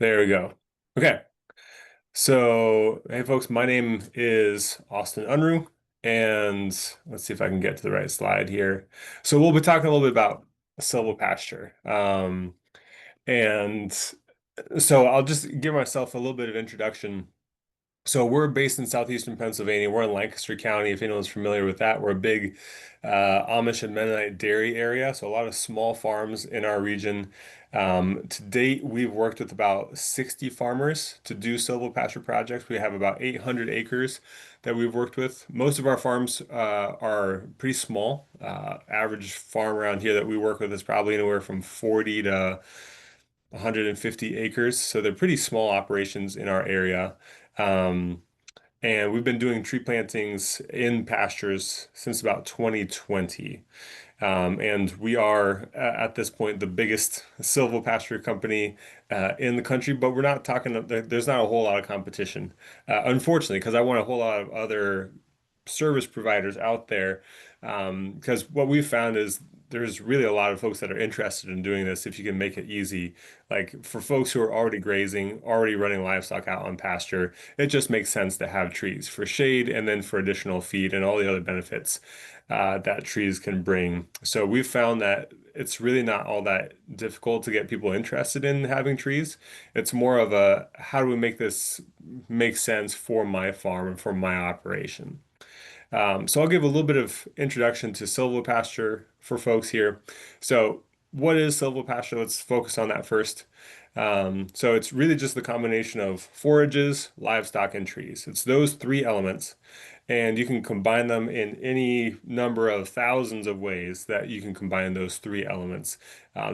There we go. Okay. So, hey folks, my name is Austin Unruh, and let's see if I can get to the right slide here. So we'll be talking a little bit about silvopasture. And so I'll just give myself a little bit of introduction. So we're based in southeastern Pennsylvania. We're in Lancaster County. If anyone's familiar with that, we're a big Amish and Mennonite dairy area. So a lot of small farms in our region. To date, we've worked with about 60 farmers to do silvopasture projects. We have about 800 acres that we've worked with. Most of our farms are pretty small. Average farm around here that we work with is probably anywhere from 40 to 150 acres. So they're pretty small operations in our area. Um, and we've been doing tree plantings in pastures since about 2020. And we are at this point the biggest silvopasture company in the country, but we're not talking, there's not a whole lot of competition, unfortunately, because I want a whole lot of other service providers out there. Because what we've found is there's really a lot of folks that are interested in doing this if you can make it easy. Like for folks who are already grazing, already running livestock out on pasture, it just makes sense to have trees for shade and then for additional feed and all the other benefits that trees can bring. So we've found that it's really not all that difficult to get people interested in having trees. It's more of a how do we make this make sense for my farm and for my operation. So I'll give a little bit of introduction to silvopasture for folks here. So what is silvopasture? Let's focus on that first. So it's really just the combination of forages, livestock, and trees. It's those three elements, and you can combine them in any number of thousands of ways that you can combine those three elements,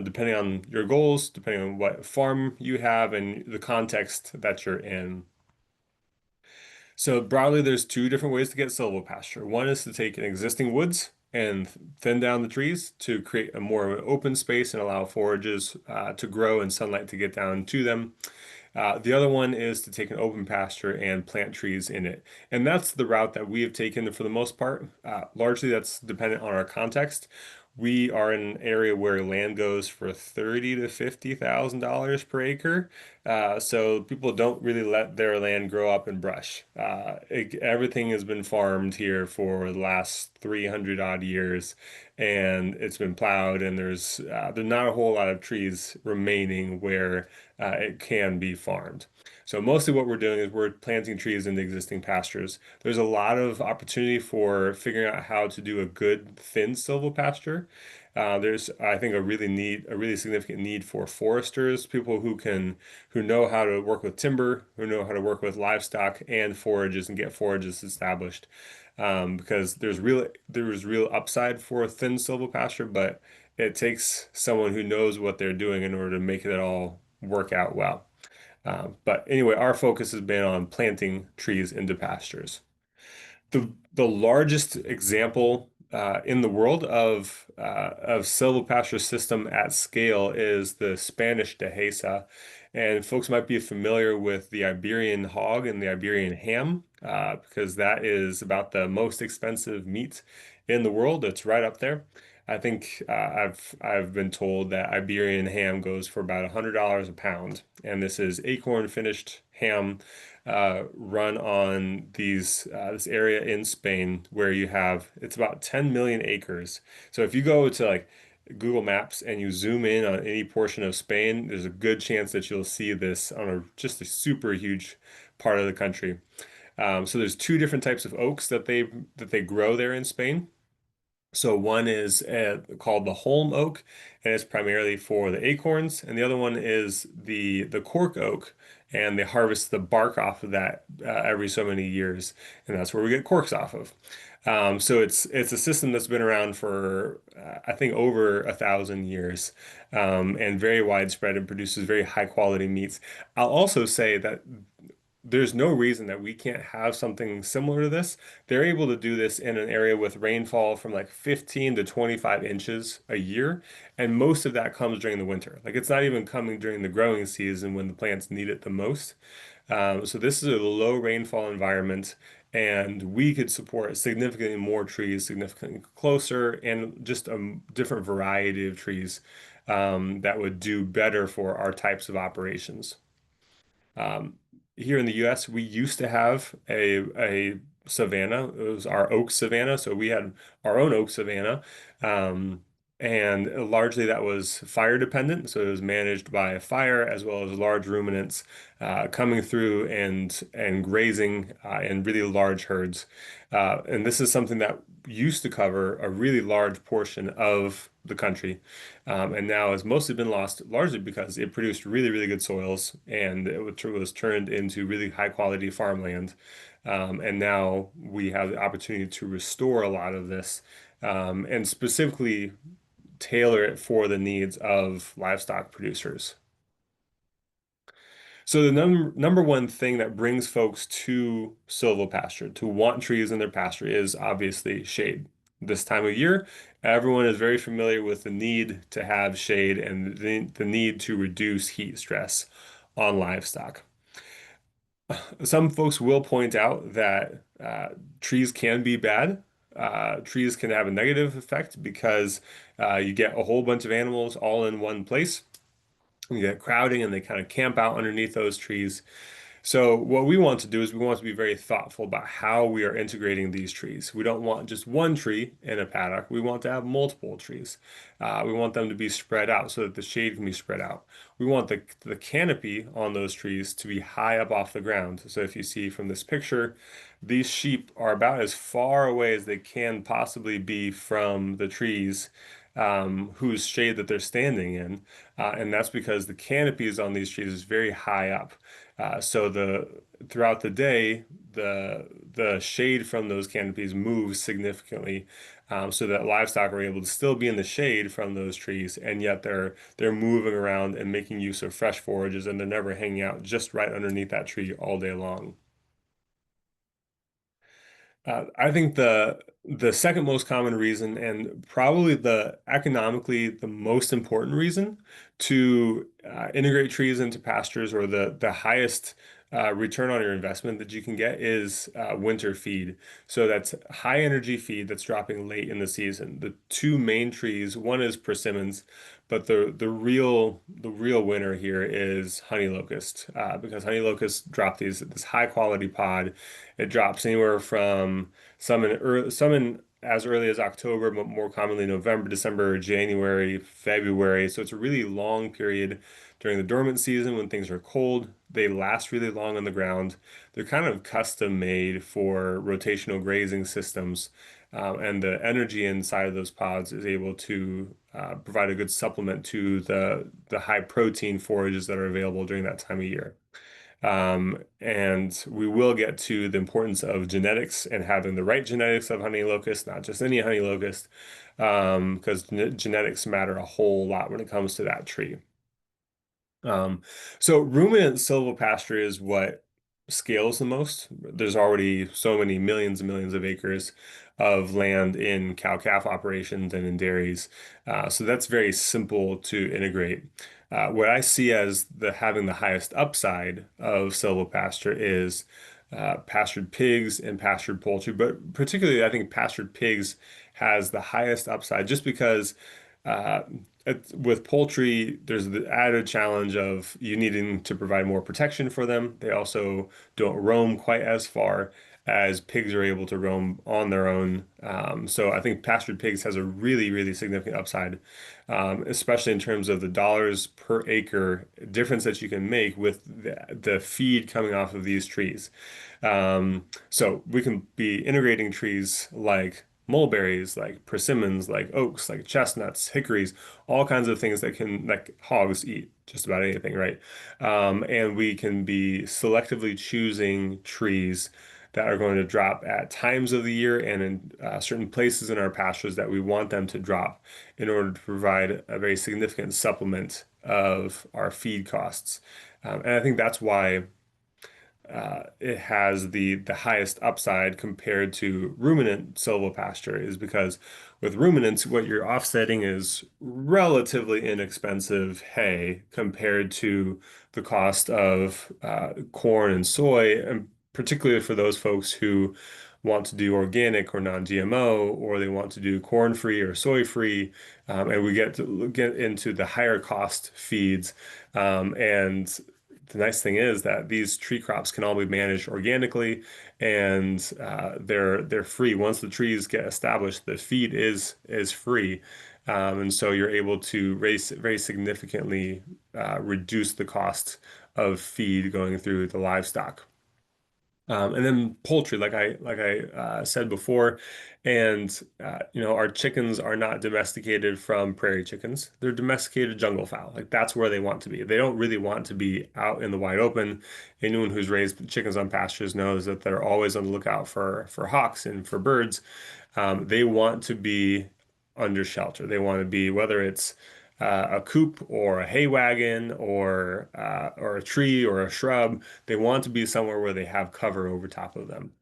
depending on your goals, depending on what farm you have, and the context that you're in. So broadly, there's two different ways to get silvopasture. One is to take an existing woods and thin down the trees to create a more open space and allow forages to grow and sunlight to get down to them. The other one is to take an open pasture and plant trees in it. And that's the route that we have taken for the most part. Largely, that's dependent on our context. We are in an area where land goes for 30 to $50,000 per acre. So people don't really let their land grow up in brush. Everything has been farmed here for the last 300 odd years, and it's been plowed, and there's not a whole lot of trees remaining where it can be farmed. So mostly what we're doing is we're planting trees into existing pastures. There's a lot of opportunity for figuring out how to do a good thin silvopasture. There's, I think, a really significant need for foresters, people who know how to work with timber, who know how to work with livestock and forages and get forages established. Because there's real upside for a thin silvopasture, but it takes someone who knows what they're doing in order to make it all work out well. But anyway, our focus has been on planting trees into pastures. The largest example in the world of silvopasture system at scale is the Spanish dehesa, and folks might be familiar with the Iberian hog and the Iberian ham because that is about the most expensive meat in the world. It's right up there. I think I've been told that Iberian ham goes for about $100 a pound, and this is acorn finished ham run on this area in Spain where you have it's about 10 million acres. So if you go to like Google Maps and you zoom in on any portion of Spain, there's a good chance that you'll see this on just a super huge part of the country. So there's two different types of oaks that they grow there in Spain. So one is called the holm oak, and it's primarily for the acorns, and the other one is the cork oak, and they harvest the bark off of that every so many years, and that's where we get corks off of. So it's a system that's been around for I think over 1,000 years, and very widespread and produces very high quality meats. I'll also say that there's no reason that we can't have something similar to this. They're able to do this in an area with rainfall from like 15 to 25 inches a year, and most of that comes during the winter. Like it's not even coming during the growing season when the plants need it the most. So this is a low rainfall environment, and we could support significantly more trees, significantly closer, and just a different variety of trees that would do better for our types of operations. Um, Here in the US, we used to have a savanna. It was our oak savanna, so we had our own oak savanna. Um, and largely that was fire dependent, so it was managed by fire as well as large ruminants coming through and grazing in really large herds. And this is something that used to cover a really large portion of the country, and now has mostly been lost largely because it produced really, really good soils and was turned into really high quality farmland. And now we have the opportunity to restore a lot of this, and specifically tailor it for the needs of livestock producers. So the number one thing that brings folks to silvopasture, to want trees in their pasture, is obviously shade. This time of year, everyone is very familiar with the need to have shade and the need to reduce heat stress on livestock. Some folks will point out that trees can be bad. Trees can have a negative effect because you get a whole bunch of animals all in one place. You get crowding and they kind of camp out underneath those trees. So what we want to do is we want to be very thoughtful about how we are integrating these trees. We don't want just one tree in a paddock. We want to have multiple trees. We want them to be spread out so that the shade can be spread out. We want the canopy on those trees to be high up off the ground. So if you see from this picture, these sheep are about as far away as they can possibly be from the trees whose shade that they're standing in. And that's because the canopies on these trees is very high up. So throughout the day, the shade from those canopies moves significantly, so that livestock are able to still be in the shade from those trees, and yet they're moving around and making use of fresh forages, and they're never hanging out just right underneath that tree all day long. I think the second most common reason, and probably the economically the most important reason to integrate trees into pastures, or the highest return on your investment that you can get, is winter feed. So that's high energy feed that's dropping late in the season. The two main trees, one is persimmons, but the real winner here is honey locust, because honey locust drop this high quality pod. It drops anywhere from some in as early as October, but more commonly November, December, January, February. So it's a really long period during the dormant season when things are cold. They last really long on the ground. They're kind of custom made for rotational grazing systems. And the energy inside of those pods is able to provide a good supplement to the high protein forages that are available during that time of year. And we will get to the importance of genetics and having the right genetics of honey locust, not just any honey locust, because genetics matter a whole lot when it comes to that tree. So ruminant silvopasture is what scales the most. There's already so many millions and millions of acres of land in cow-calf operations and in dairies. So that's very simple to integrate. What I see as having the highest upside of silvopasture is pastured pigs and pastured poultry, but particularly I think pastured pigs has the highest upside just because uh, with poultry, there's the added challenge of you needing to provide more protection for them. They also don't roam quite as far as pigs are able to roam on their own. So I think pastured pigs has a really, really significant upside, especially in terms of the dollars per acre difference that you can make with the feed coming off of these trees. So we can be integrating trees like mulberries, like persimmons, like oaks, like chestnuts, hickories, all kinds of things that can, like hogs eat just about anything, right? And we can be selectively choosing trees that are going to drop at times of the year and in certain places in our pastures that we want them to drop in order to provide a very significant supplement of our feed costs. And I think that's why it has the highest upside compared to ruminant silvopasture, is because with ruminants, what you're offsetting is relatively inexpensive hay compared to the cost of corn and soy, and particularly for those folks who want to do organic or non-GMO, or they want to do corn-free or soy-free, and we get into the higher cost feeds, and the nice thing is that these tree crops can all be managed organically, and they're free. Once the trees get established, the feed is free, and so you're able to raise very significantly reduce the cost of feed going through the livestock. And then poultry, like I said before, and our chickens are not domesticated from prairie chickens. They're domesticated jungle fowl. Like that's where they want to be. They don't really want to be out in the wide open. Anyone who's raised chickens on pastures knows that they're always on the lookout for hawks and for birds. They want to be under shelter. They want to be, whether it's a coop or a hay wagon or a tree or a shrub. They want to be somewhere where they have cover over top of them.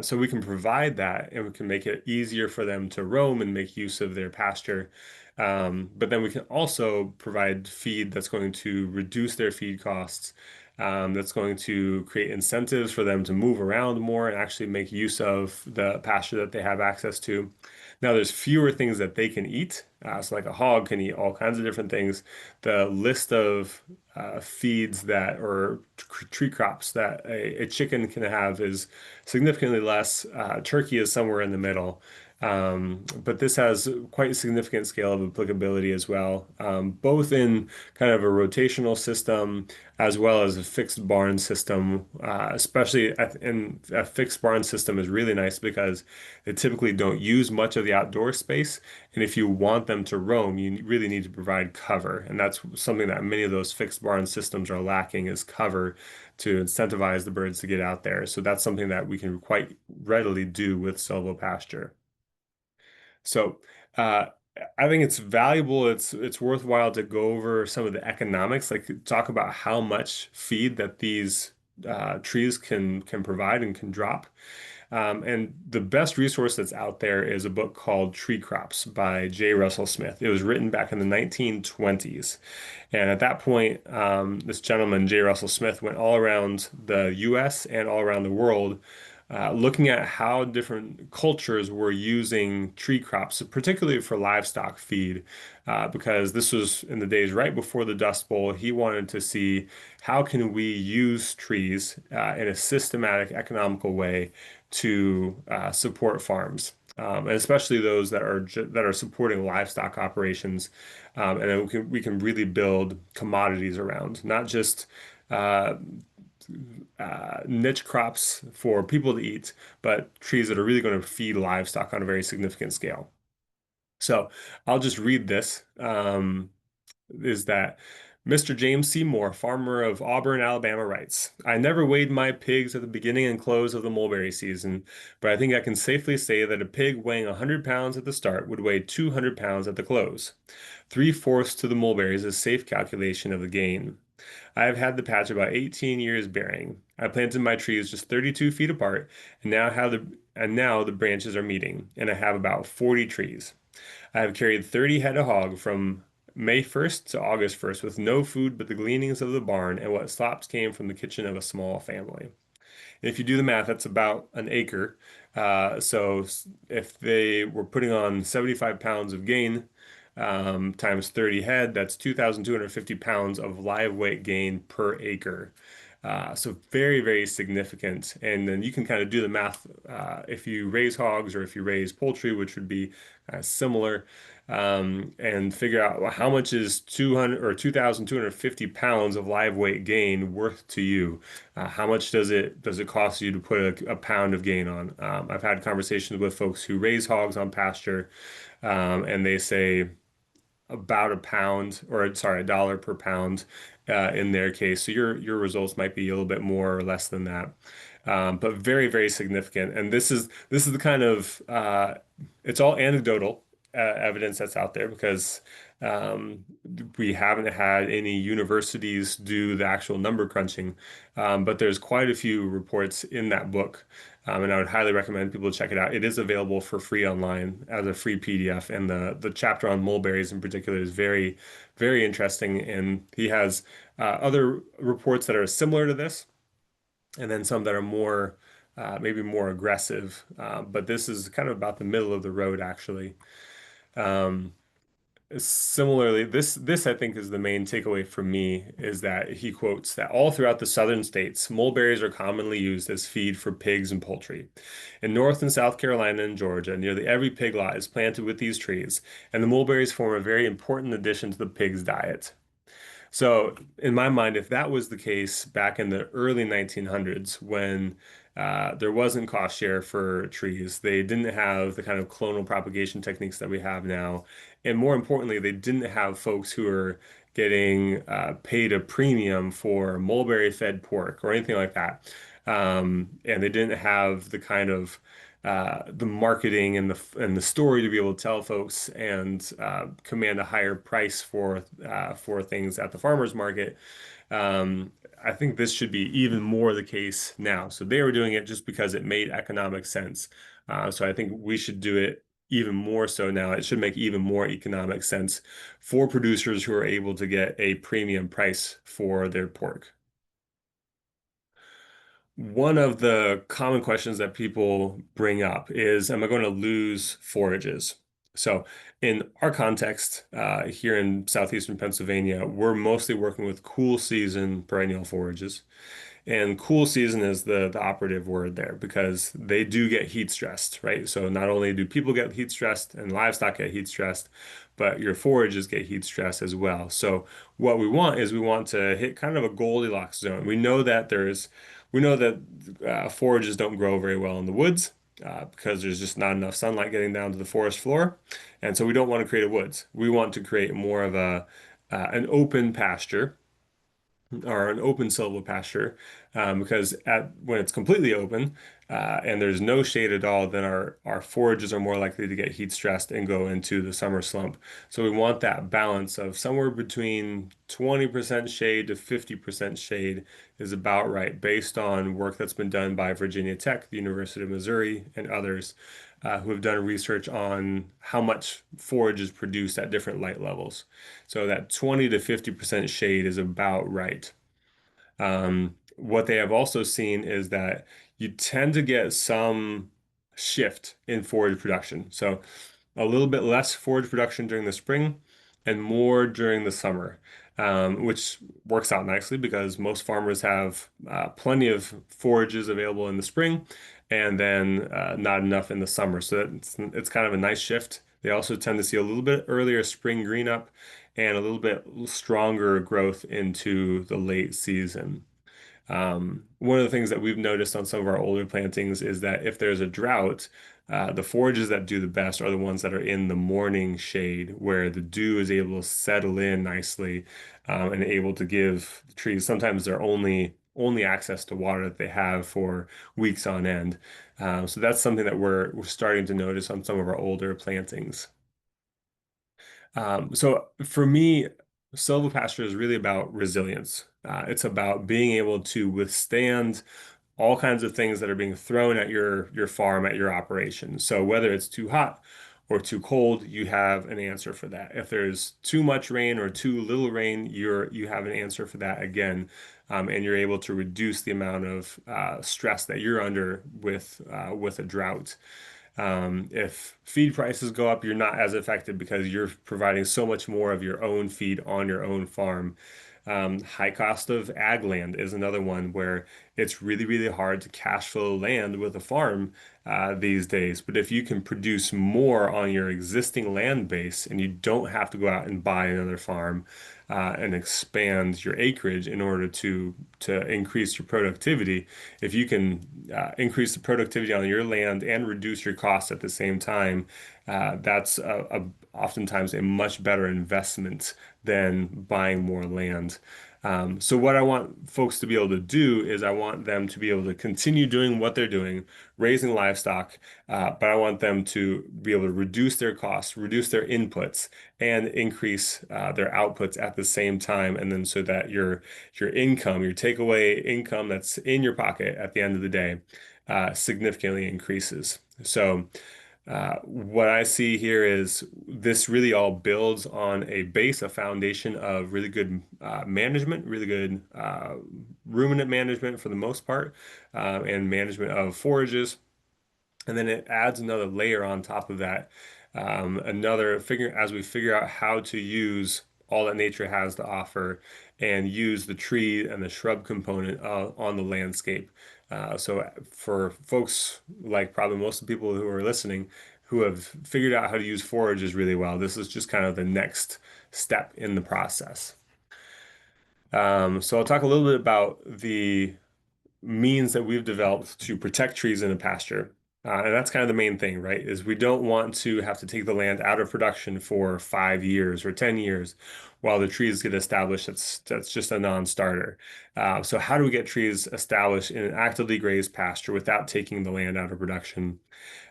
So we can provide that, and we can make it easier for them to roam and make use of their pasture. But then we can also provide feed that's going to reduce their feed costs, that's going to create incentives for them to move around more and actually make use of the pasture that they have access to. Now, there's fewer things that they can eat. So, like a hog can eat all kinds of different things. The list of feeds that or tree crops that a chicken can have is significantly less. Turkey is somewhere in the middle. But this has quite a significant scale of applicability as well, both in kind of a rotational system as well as a fixed barn system. In a fixed barn system is really nice because they typically don't use much of the outdoor space. And if you want them to roam, you really need to provide cover. And that's something that many of those fixed barn systems are lacking is cover to incentivize the birds to get out there. So that's something that we can quite readily do with silvopasture. So uh, I think it's valuable. It's worthwhile to go over some of the economics, like talk about how much feed that these trees can provide and can drop. And the best resource that's out there is a book called Tree Crops by J. Russell Smith. It was written back in the 1920s. And at that point, this gentleman, J. Russell Smith, went all around the US and all around the world, looking at how different cultures were using tree crops, particularly for livestock feed, because this was in the days right before the Dust Bowl. He wanted to see how can we use trees in a systematic, economical way to support farms. And especially those that are supporting livestock operations, and then we can really build commodities around, not just uh, niche crops for people to eat, but trees that are really going to feed livestock on a very significant scale. So I'll just read this. Is that Mr. James C. Moore, farmer of Auburn, Alabama, writes, I never weighed my pigs at the beginning and close of the mulberry season, but I think I can safely say that a pig weighing 100 pounds at the start would weigh 200 pounds at the close. Three-fourths to the mulberries is a safe calculation of the gain. I have had the patch about 18 years bearing. I planted my trees just 32 feet apart, and now the branches are meeting, and I have about 40 trees. I have carried 30 head of hog from May 1st to August 1st with no food but the gleanings of the barn and what slops came from the kitchen of a small family. If you do the math, that's about an acre. If they were putting on 75 pounds of gain times 30 head, that's 2,250 pounds of live weight gain per acre. So very, very significant. And then you can kind of do the math if you raise hogs or if you raise poultry, which would be similar, and figure out well, how much is 200 or 2,250 pounds of live weight gain worth to you. How much does it cost you to put a pound of gain on? I've had conversations with folks who raise hogs on pasture, and they say about a pound, or sorry, $1 per pound in their case. So your results might be a little bit more or less than that. But very, very significant. And this is the kind of it's all anecdotal evidence that's out there because um, we haven't had any universities do the actual number crunching. But there's quite a few reports in that book. And I would highly recommend people check it out. It is available for free online as a free PDF, and the chapter on mulberries in particular is very, very interesting. And he has other reports that are similar to this, and then some that are more maybe more aggressive. But this is kind of about the middle of the road, actually. Um, Similarly, this I think is the main takeaway for me is that he quotes that all throughout the southern states, mulberries are commonly used as feed for pigs and poultry. In North and South Carolina and Georgia, nearly every pig lot is planted with these trees, and the mulberries form a very important addition to the pig's diet. So, in my mind, if that was the case back in the early 1900s, when there wasn't cost share for trees, they didn't have the kind of clonal propagation techniques that we have now, and more importantly, they didn't have folks who are getting paid a premium for mulberry-fed pork or anything like that, and they didn't have the kind of the marketing and the story to be able to tell folks and command a higher price for things at the farmers market. Um, I think this should be even more the case now. So they were doing it just because it made economic sense. So I think we should do it even more so now. It should make even more economic sense for producers who are able to get a premium price for their pork. One of the common questions that people bring up is, am I going to lose forages? So, in our context, here in southeastern Pennsylvania, we're mostly working with cool season perennial forages. And cool season is the operative word there because they do get heat stressed, right? So not only do people get heat stressed and livestock get heat stressed, but your forages get heat stressed as well. So what we want is we want to hit kind of a Goldilocks zone. We know that forages don't grow very well in the woods. Because there's just not enough sunlight getting down to the forest floor. And so we don't want to create a woods. We want to create more of an open pasture or an open silvopasture, because when it's completely open and there's no shade at all, then our forages are more likely to get heat stressed and go into the summer slump. So we want that balance of somewhere between 20% shade to 50% shade is about right, based on work that's been done by Virginia Tech, the University of Missouri, and others. Who have done research on how much forage is produced at different light levels. So that 20 to 50% shade is about right. What they have also seen is that you tend to get some shift in forage production. So a little bit less forage production during the spring and more during the summer, which works out nicely because most farmers have plenty of forages available in the spring and then not enough in the summer. So it's kind of a nice shift. They also tend to see a little bit earlier spring green up and a little bit stronger growth into the late season. One of the things that we've noticed on some of our older plantings is that if there's a drought, the forages that do the best are the ones that are in the morning shade, where the dew is able to settle in nicely, and able to give the trees sometimes their only access to water that they have for weeks on end. So that's something that we're starting to notice on some of our older plantings. So for me, silvopasture is really about resilience. It's about being able to withstand all kinds of things that are being thrown at your farm, at your operation. So whether it's too hot or too cold, you have an answer for that. If there's too much rain or too little rain, you have an answer for that again, and you're able to reduce the amount of stress that you're under with a drought. If feed prices go up, you're not as affected because you're providing so much more of your own feed on your own farm. High cost of ag land is another one where it's really, really hard to cash flow land with a farm these days. But if you can produce more on your existing land base and you don't have to go out and buy another farm and expand your acreage in order to increase your productivity, if you can increase the productivity on your land and reduce your costs at the same time, that's oftentimes a much better investment than buying more land. So what I want folks to be able to do is I want them to be able to continue doing what they're doing, raising livestock, but I want them to be able to reduce their costs, reduce their inputs, and increase their outputs at the same time. And then so that your income, your takeaway income that's in your pocket at the end of the day, significantly increases. So what I see here is this really all builds on a base, a foundation of really good management, really good ruminant management for the most part, and management of forages. And then it adds another layer on top of that, Another figure as we figure out how to use all that nature has to offer and use the tree and the shrub component on the landscape. So for folks like probably most of the people who are listening who have figured out how to use forages really well, this is just kind of the next step in the process. So I'll talk a little bit about the means that we've developed to protect trees in a pasture. And that's kind of the main thing, right? Is we don't want to have to take the land out of production for 5 years or 10 years while the trees get established. That's just a non-starter. So how do we get trees established in an actively grazed pasture without taking the land out of production?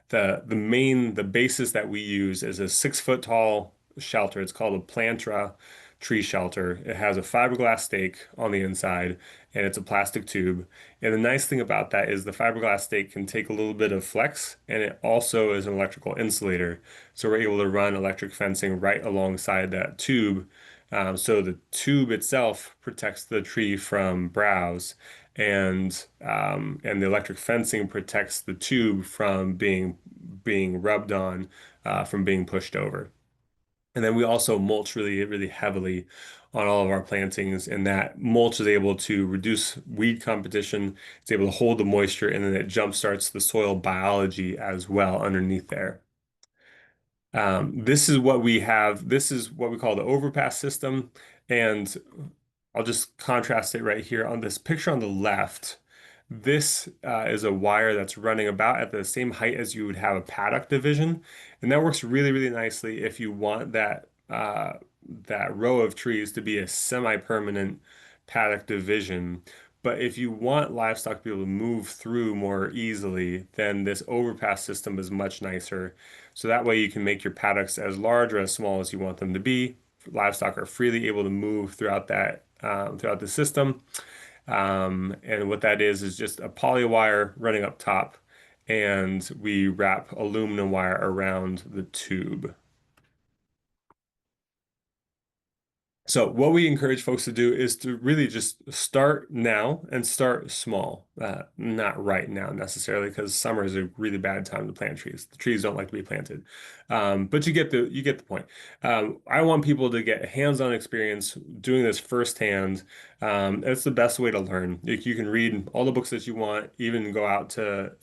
The basis that we use is a 6 foot tall shelter. It's called a plantra tree shelter. It has a fiberglass stake on the inside and it's a plastic tube. And the nice thing about that is the fiberglass stake can take a little bit of flex and it also is an electrical insulator. So we're able to run electric fencing right alongside that tube. So the tube itself protects the tree from browse and the electric fencing protects the tube from being rubbed on, from being pushed over. And then we also mulch really heavily on all of our plantings, and that mulch is able to reduce weed competition. It's able to hold the moisture, and then it jumpstarts the soil biology as well underneath there. This is what we have. This is what we call the overpass system. And I'll just contrast it right here on this picture on the left. This is a wire that's running about at the same height as you would have a paddock division. And that works really nicely if you want that row of trees to be a semi-permanent paddock division. But if you want livestock to be able to move through more easily, then this overpass system is much nicer. So that way you can make your paddocks as large or as small as you want them to be. Livestock are freely able to move throughout the system. And what that is just a poly wire running up top, and we wrap aluminum wire around the tube. So what we encourage folks to do is to really just start now and start small. Not right now necessarily, because summer is a really bad time to plant trees. The trees don't like to be planted, but you get the point. I want people to get hands-on experience doing this firsthand. It's the best way to learn. You can read all the books that you want, even go out to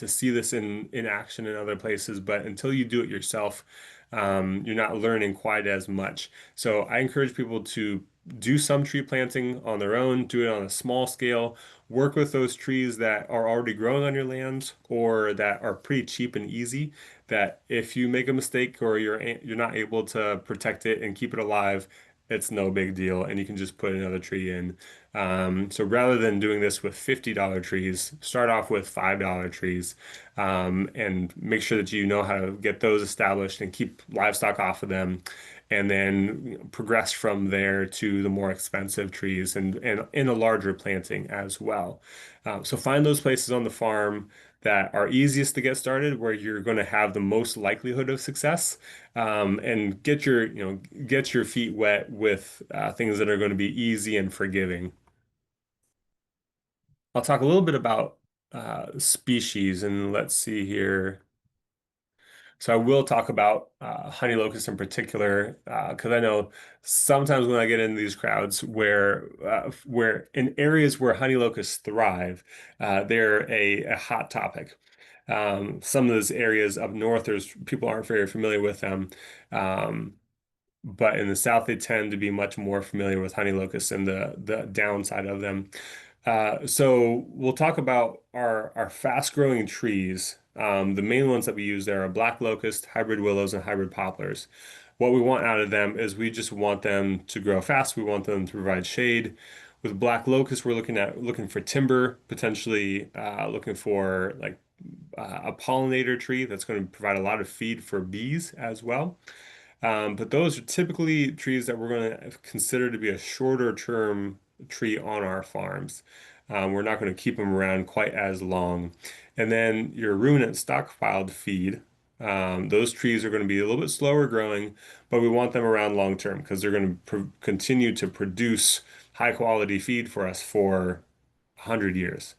see this in action in other places. But until you do it yourself, you're not learning quite as much. So I encourage people to do some tree planting on their own, do it on a small scale, work with those trees that are already growing on your land or that are pretty cheap and easy, that if you make a mistake or you're not able to protect it and keep it alive, it's no big deal and you can just put another tree in. So rather than doing this with $50 trees, start off with $5 trees, and make sure that you know how to get those established and keep livestock off of them, and then progress from there to the more expensive trees and in a larger planting as well. So find those places on the farm that are easiest to get started, where you're going to have the most likelihood of success, and get your feet wet with things that are going to be easy and forgiving. I'll talk a little bit about species, and let's see here. So I will talk about honey locust in particular, because I know sometimes when I get into these crowds where in areas where honey locusts thrive, they're a hot topic. Some of those areas up north, there's people aren't very familiar with them. Um, but in the south, they tend to be much more familiar with honey locusts and the downside of them. So we'll talk about our fast-growing trees. The main ones that we use there are black locust, hybrid willows, and hybrid poplars. What we want out of them is we just want them to grow fast. We want them to provide shade. With black locust, we're looking for timber, potentially looking for like a pollinator tree that's going to provide a lot of feed for bees as well. But those are typically trees that we're going to consider to be a shorter term tree on our farms. We're not going to keep them around quite as long. And then your ruminant stockpiled feed, those trees are going to be a little bit slower growing, but we want them around long term because they're going to continue to produce high quality feed for us for 100 years.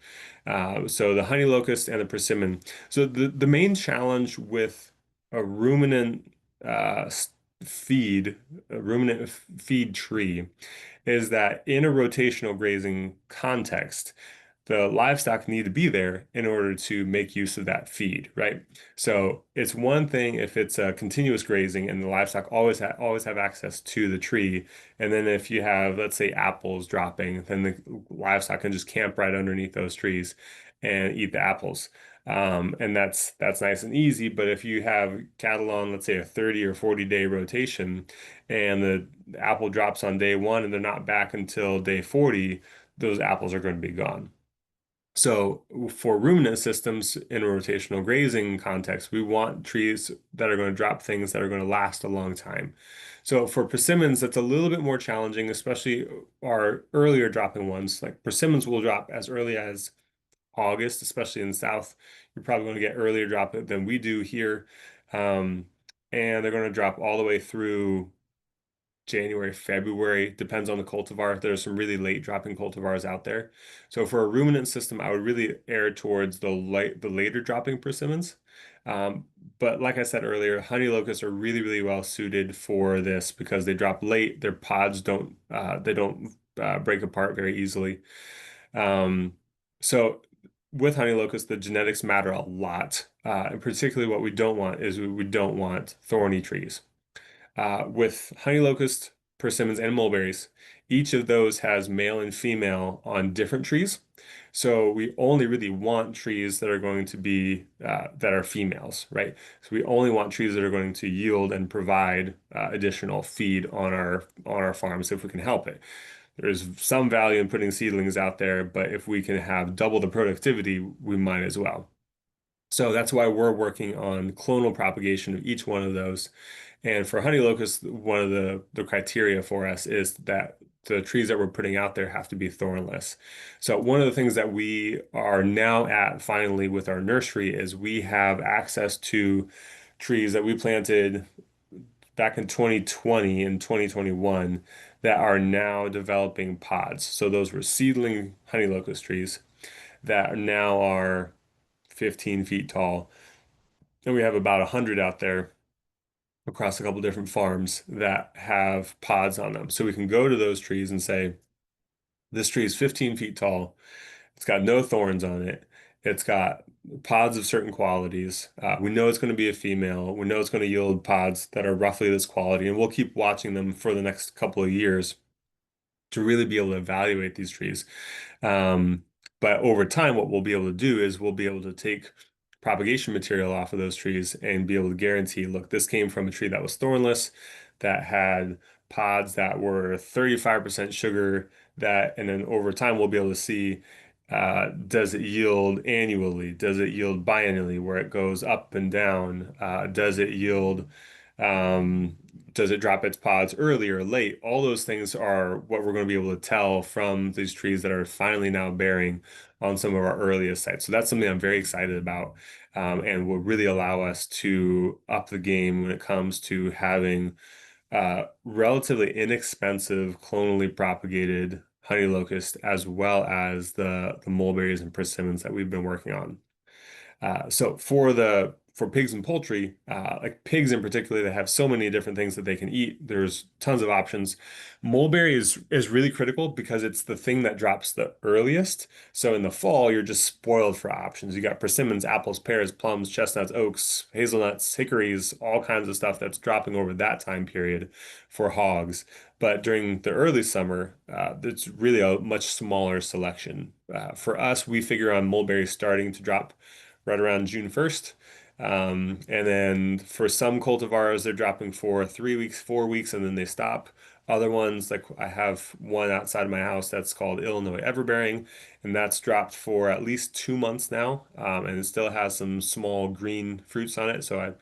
So the honey locust and the persimmon. So the main challenge with a ruminant uh, s- feed, ruminant feed tree is that in a rotational grazing context, the livestock need to be there in order to make use of that feed, right? So it's one thing if it's a continuous grazing and the livestock always have access to the tree, and then if you have, let's say, apples dropping, then the livestock can just camp right underneath those trees and eat the apples. And that's nice and easy. But if you have cattle on, let's say, a 30 or 40 day rotation, and the apple drops on day one and they're not back until day 40, those apples are going to be gone. So for ruminant systems in a rotational grazing context, we want trees that are going to drop things that are going to last a long time. So for persimmons, that's a little bit more challenging, especially our earlier dropping ones. Like persimmons will drop as early as August, especially in the South. You're probably going to get earlier drop than we do here. Um, and they're going to drop all the way through January, February, depends on the cultivar. There's some really late dropping cultivars out there. So for a ruminant system, I would really err towards the later dropping persimmons. Um, but like I said earlier, honey locusts are really, really well suited for this because they drop late. Their pods don't break apart very easily. Um, so with honey locusts, the genetics matter a lot. And particularly what we don't want is we don't want thorny trees. With honey locust, persimmons, and mulberries, each of those has male and female on different trees. So we only really want trees that are going to be that are females, right? So we only want trees that are going to yield and provide additional feed on our farms if we can help it. There's some value in putting seedlings out there, but if we can have double the productivity, we might as well. So that's why we're working on clonal propagation of each one of those. And for honey locust, one of the criteria for us is that the trees that we're putting out there have to be thornless. So one of the things that we are now at finally with our nursery is we have access to trees that we planted back in 2020 and 2021 that are now developing pods. So those were seedling honey locust trees that now are 15 feet tall. And we have about 100 out there across a couple different farms that have pods on them. So we can go to those trees and say, this tree is 15 feet tall. It's got no thorns on it. It's got pods of certain qualities. We know it's going to be a female. We know it's going to yield pods that are roughly this quality, and we'll keep watching them for the next couple of years to really be able to evaluate these trees. Um, but over time, what we'll be able to do is we'll be able to take propagation material off of those trees and be able to guarantee, look, this came from a tree that was thornless, that had pods that were 35% sugar, that, and then over time, we'll be able to see does it yield annually? Does it yield biennially where it goes up and down? Does it yield um, does it drop its pods early or late? All those things are what we're going to be able to tell from these trees that are finally now bearing on some of our earliest sites. So that's something I'm very excited about, and will really allow us to up the game when it comes to having relatively inexpensive clonally propagated honey locust as well as the mulberries and persimmons that we've been working on. So for pigs and poultry, like pigs in particular, they have so many different things that they can eat. There's tons of options. Mulberry is really critical because it's the thing that drops the earliest. So in the fall, you're just spoiled for options. You got persimmons, apples, pears, plums, chestnuts, oaks, hazelnuts, hickories, all kinds of stuff that's dropping over that time period for hogs. But during the early summer, it's really a much smaller selection. For us, we figure on mulberry starting to drop right around June 1st. And then for some cultivars, they're dropping for 3 weeks, 4 weeks, and then they stop. Other ones, like I have one outside of my house that's called Illinois Everbearing, and that's dropped for at least 2 months now. And it still has some small green fruits on it. So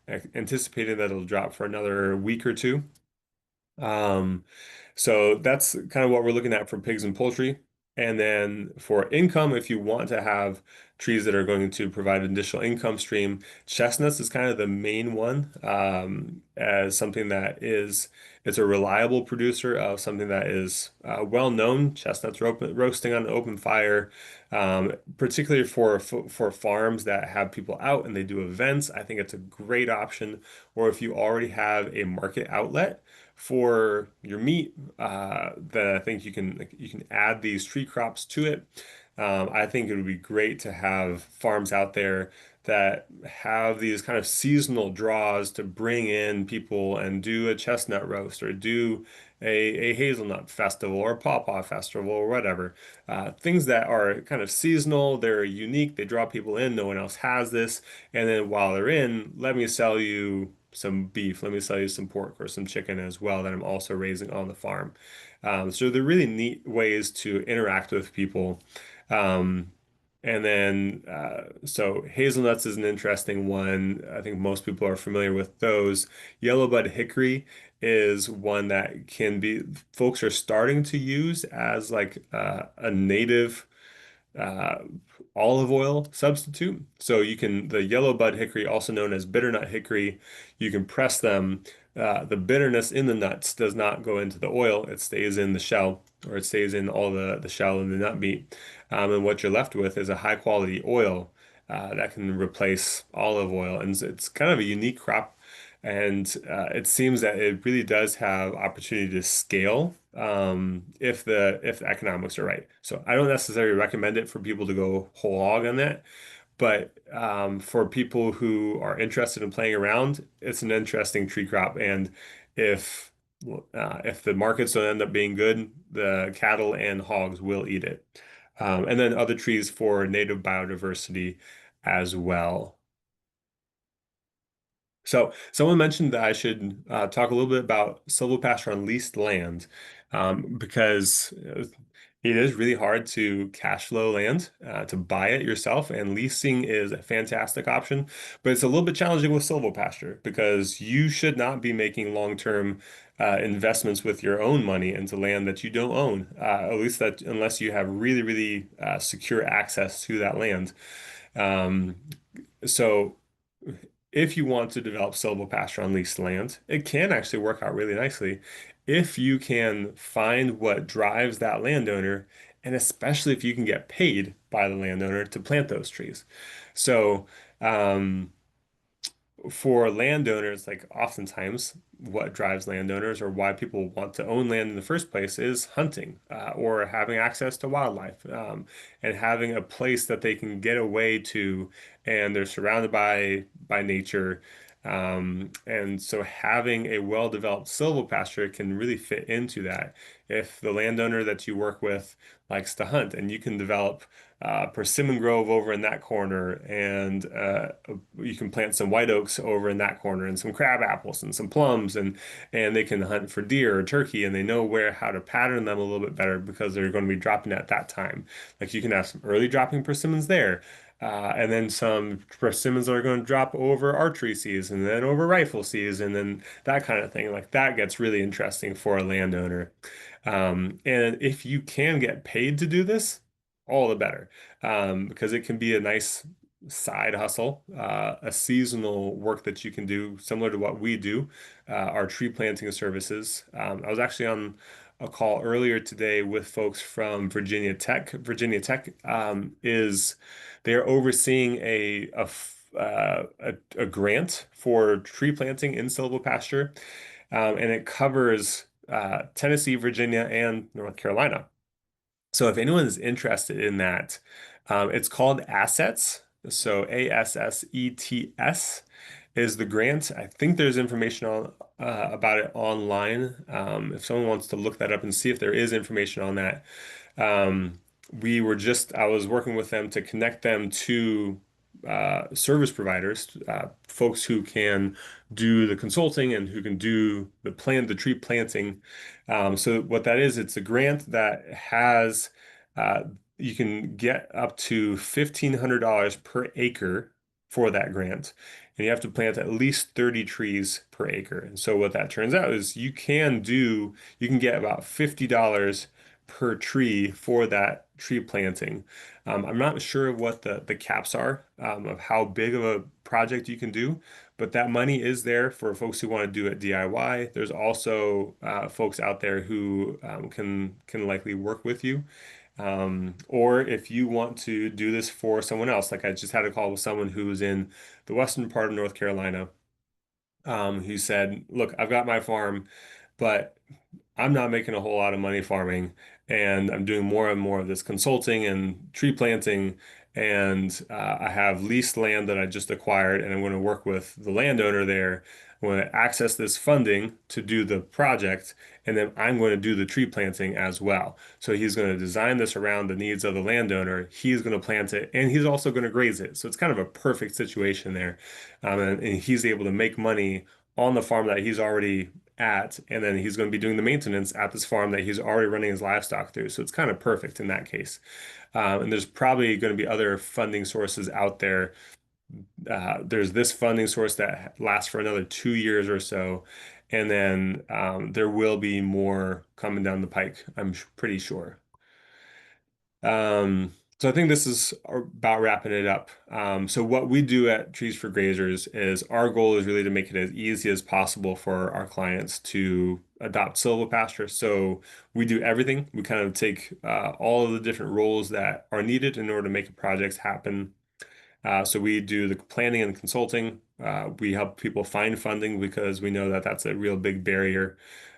I anticipated that it'll drop for another week or two. Um, so that's kind of what we're looking at for pigs and poultry. And then for income, if you want to have trees that are going to provide an additional income stream, chestnuts is kind of the main one, as something that is it's a reliable producer of something that is well known. Chestnuts roasting on an open fire, particularly for farms that have people out and they do events. I think it's a great option. Or if you already have a market outlet for your meat, then I think you can add these tree crops to it. I think it would be great to have farms out there that have these kind of seasonal draws to bring in people and do a chestnut roast or do a hazelnut festival or pawpaw festival or whatever. Things that are kind of seasonal, they're unique, they draw people in, no one else has this. And then while they're in, let me sell you some beef, let me sell you some pork or some chicken as well that I'm also raising on the farm. So they're really neat ways to interact with people. Um, and then, so hazelnuts is an interesting one. I think most people are familiar with those. Yellow bud hickory is one that folks are starting to use as like a native uh, olive oil substitute. So the yellow bud hickory, also known as bitternut hickory, you can press them. The bitterness in the nuts does not go into the oil. It stays in the shell, or it stays in all the shell and the nut meat. And what you're left with is a high quality oil that can replace olive oil. And it's kind of a unique crop. And it seems that it really does have opportunity to scale if the economics are right. So I don't necessarily recommend it for people to go whole hog on that, but for people who are interested in playing around, it's an interesting tree crop. And if if the markets don't end up being good, the cattle and hogs will eat it. And then other trees for native biodiversity as well. So, someone mentioned that I should talk a little bit about silvopasture on leased land, because it is really hard to cash flow land, to buy it yourself, and leasing is a fantastic option. But it's a little bit challenging with silvopasture because you should not be making long-term investments with your own money into land that you don't own, at least that unless you have really, really secure access to that land. Um, so if you want to develop silvopasture on leased land, it can actually work out really nicely if you can find what drives that landowner, and especially if you can get paid by the landowner to plant those trees. So, for landowners, like oftentimes what drives landowners or why people want to own land in the first place is hunting or having access to wildlife and having a place that they can get away to and they're surrounded by nature. And so having a well-developed silvopasture can really fit into that. If the landowner that you work with likes to hunt and you can develop persimmon grove over in that corner, and you can plant some white oaks over in that corner, and some crab apples and some plums, and they can hunt for deer or turkey, and they know where how to pattern them a little bit better because they're going to be dropping at that time. Like you can have some early dropping persimmons there. And then some persimmons are going to drop over archery season, and then over rifle season, and that kind of thing. Like that gets really interesting for a landowner. And if you can get paid to do this, all the better, because it can be a nice side hustle, a seasonal work that you can do, similar to what we do, our tree planting services. I was actually on a call earlier today with folks from Virginia Tech. Virginia Tech is they're overseeing a grant for tree planting in silvopasture, and it covers Tennessee, Virginia, and North Carolina. So if anyone is interested in that, it's called Assets. So ASSETS is the grant. I think there's information about it online. If someone wants to look that up and see if there is information on that. Um, I was working with them to connect them to service providers, folks who can do the consulting and who can do the tree planting. So what that is, it's a grant that has, uh, you can get up to $1,500 per acre for that grant. And you have to plant at least 30 trees per acre. And so what that turns out is you can get about $50 per tree for that tree planting. I'm not sure what the caps are of how big of a project you can do, but that money is there for folks who want to do it DIY. There's also folks out there who can likely work with you. Or if you want to do this for someone else, like I just had a call with someone who's in the western part of North Carolina, who said, "Look, I've got my farm, but I'm not making a whole lot of money farming, and I'm doing more and more of this consulting and tree planting, and I have leased land that I just acquired, and I'm going to work with the landowner there. I'm going to access this funding to do the project, and then I'm going to do the tree planting as well. So he's going to design this around the needs of the landowner. He's going to plant it, and he's also going to graze it. So it's kind of a perfect situation there, and he's able to make money on the farm that he's already at, and then he's going to be doing the maintenance at this farm that he's already running his livestock through. So it's kind of perfect in that case. And there's probably going to be other funding sources out there. There's this funding source that lasts for another 2 years or so. And then there will be more coming down the pike, I'm pretty sure. So I think this is about wrapping it up. So what we do at Trees for Grazers is our goal is really to make it as easy as possible for our clients to adopt silvopasture. So we do everything. We kind of take all of the different roles that are needed in order to make a project happen. So we do the planning and consulting. We help people find funding because we know that that's a real big barrier.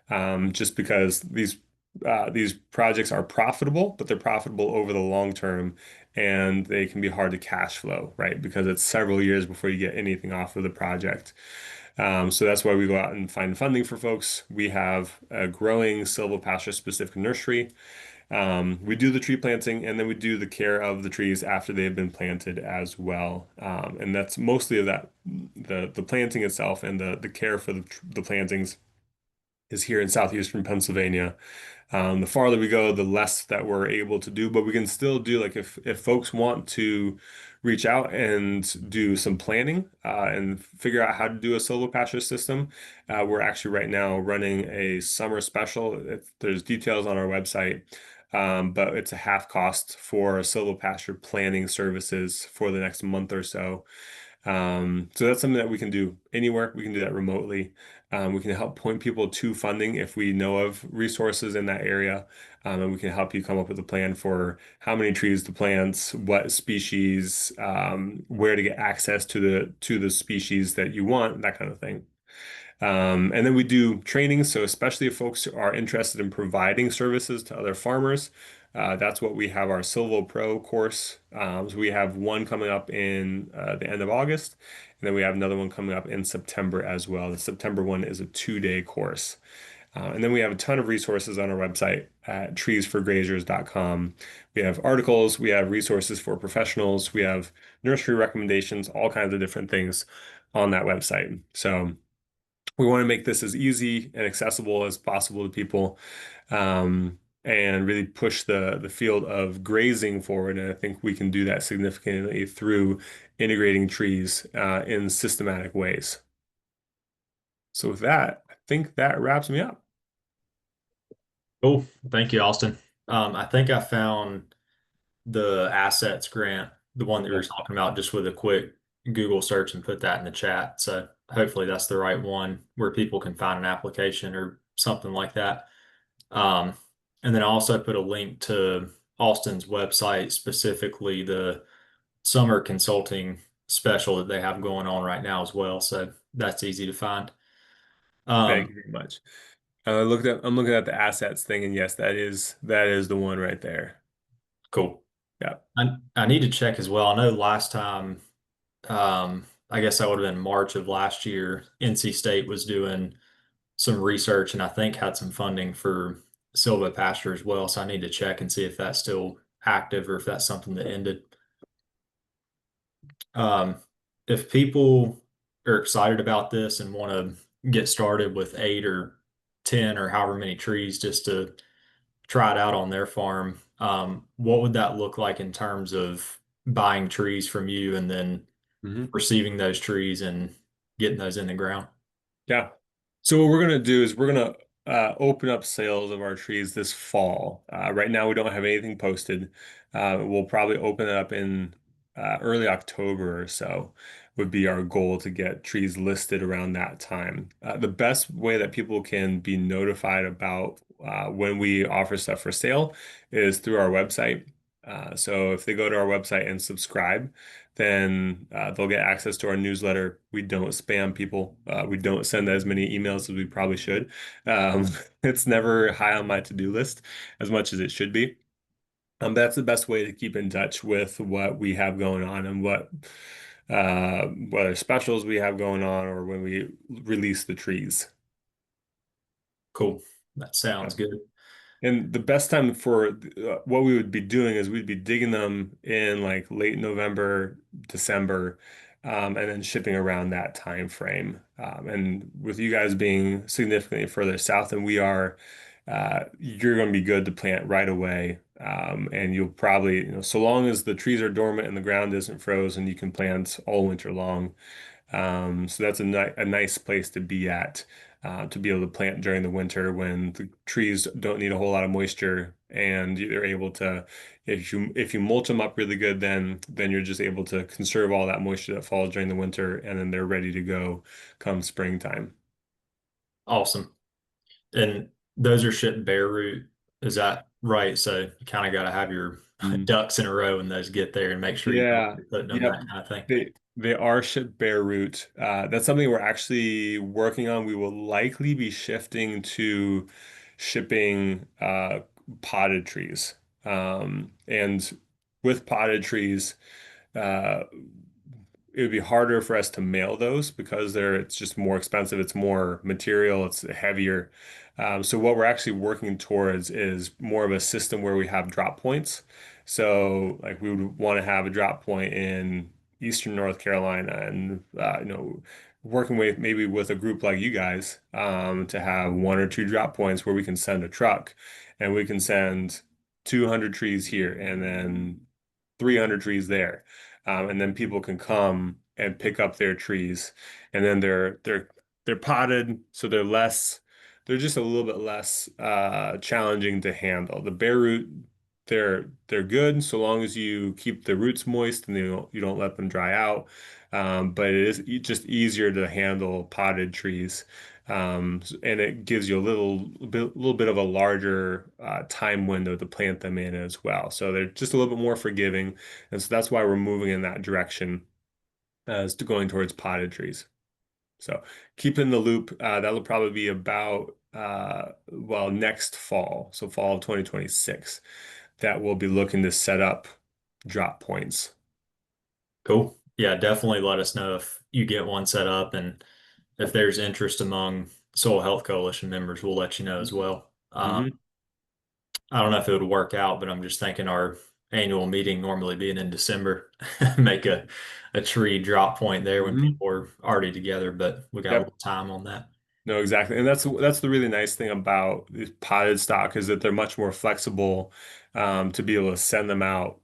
Just because these projects are profitable, but they're profitable over the long term, and they can be hard to cash flow, right? Because it's several years before you get anything off of the project. So that's why we go out and find funding for folks. We have a growing silvopasture specific nursery. We do the tree planting, and then we do the care of the trees after they've been planted as well. And that's mostly of that the planting itself and the care for the plantings is here in southeastern Pennsylvania. The farther we go, the less that we're able to do, but we can still do like if folks want to reach out and do some planning and figure out how to do a silvopasture system. We're actually right now running a summer special. There's details on our website, but it's a half cost for silvopasture planning services for the next month or so. So that's something that we can do anywhere. We can do that remotely. We can help point people to funding if we know of resources in that area. And we can help you come up with a plan for how many trees to plant, what species, where to get access to the species that you want, that kind of thing. And then we do training. So especially if folks are interested in providing services to other farmers, that's what we have our Silvo Pro course. So we have one coming up in the end of August, and then we have another one coming up in September as well. The September one is a 2-day course. And then we have a ton of resources on our website at treesforgrazers.com. We have articles, we have resources for professionals, we have nursery recommendations, all kinds of different things on that website. So we want to make this as easy and accessible as possible to people, and really push the field of grazing forward. And I think we can do that significantly through integrating trees in systematic ways. So with that, I think that wraps me up. Cool. Thank you, Austin. I think I found the assets grant, the one that we were Cool. talking about, just with a quick Google search and put that in the chat. So hopefully that's the right one where people can find an application or something like that. Um, and then I also put a link to Austin's website, specifically the summer consulting special that they have going on right now as well. So that's easy to find. Thank Um, you very much. I'm looking at the assets thing, and yes, that is the one right there. cool. Yeah. I need to check as well. I know last time, I guess that would have been March of last year, NC State was doing some research and I think had some funding for Silvopasture as well. So I need to check and see if that's still active or if that's something that ended. Um, if people are excited about this and want to get started with 8 or 10 or however many trees just to try it out on their farm, what would that look like in terms of buying trees from you and then Mhm. receiving those trees and getting those in the ground? Yeah. So what we're gonna do is we're gonna open up sales of our trees this fall. Right now, we don't have anything posted. We'll probably open it up in early October or so, would be our goal to get trees listed around that time. The best way that people can be notified about when we offer stuff for sale is through our website. So if they go to our website and subscribe, then they'll get access to our newsletter. We don't spam people. We don't send as many emails as we probably should. Um, it's never high on my to-do list as much as it should be. That's the best way to keep in touch with what we have going on and whether specials we have going on or when we release the trees. Cool. That sounds good. And the best time for what we would be doing is we'd be digging them in like late November, December, and then shipping around that time frame. And with you guys being significantly further south than we are, you're going to be good to plant right away. And you'll probably, so long as the trees are dormant and the ground isn't frozen, you can plant all winter long. So that's a nice place to be at, to be able to plant during the winter when the trees don't need a whole lot of moisture and you're able to, if you mulch them up really good, then you're just able to conserve all that moisture that falls during the winter and then they're ready to go come springtime. Awesome. And those are shipped bare root. Is that right? So you kind of got to have your Mm. ducks in a row when those get there and make sure you know where Yeah. you're putting them, Yep. that kind of thing. They are shipped bare root. That's something we're actually working on. We will likely be shifting to shipping potted trees. And with potted trees, uh, it would be harder for us to mail those because it's just more expensive. It's more material, it's heavier. So what we're actually working towards is more of a system where we have drop points. So like we would want to have a drop point in Eastern North Carolina and working with maybe with a group like you guys to have one or two drop points where we can send a truck and we can send 200 trees here and then 300 trees there. And then people can come and pick up their trees, and then they're potted, so they're just a little bit less challenging to handle. The bare root, they're good so long as you keep the roots moist and you don't let them dry out. But it is just easier to handle potted trees. And it gives you a little bit of a larger time window to plant them in as well. So they're just a little bit more forgiving, and so that's why we're moving in that direction as to going towards potted trees. So keep in the loop. That'll probably be about well next fall, so fall of 2026, that we'll be looking to set up drop points. Cool. Yeah, definitely let us know if you get one set up and if there's interest among Soil Health Coalition members, we'll let you know as well. Hmm. I don't know if it would work out, but I'm just thinking our annual meeting normally being in December, make a tree drop point there when Hmm. people are already together, but we got a Yep. little time on that. No, exactly. And that's the really nice thing about these potted stock is that they're much more flexible to be able to send them out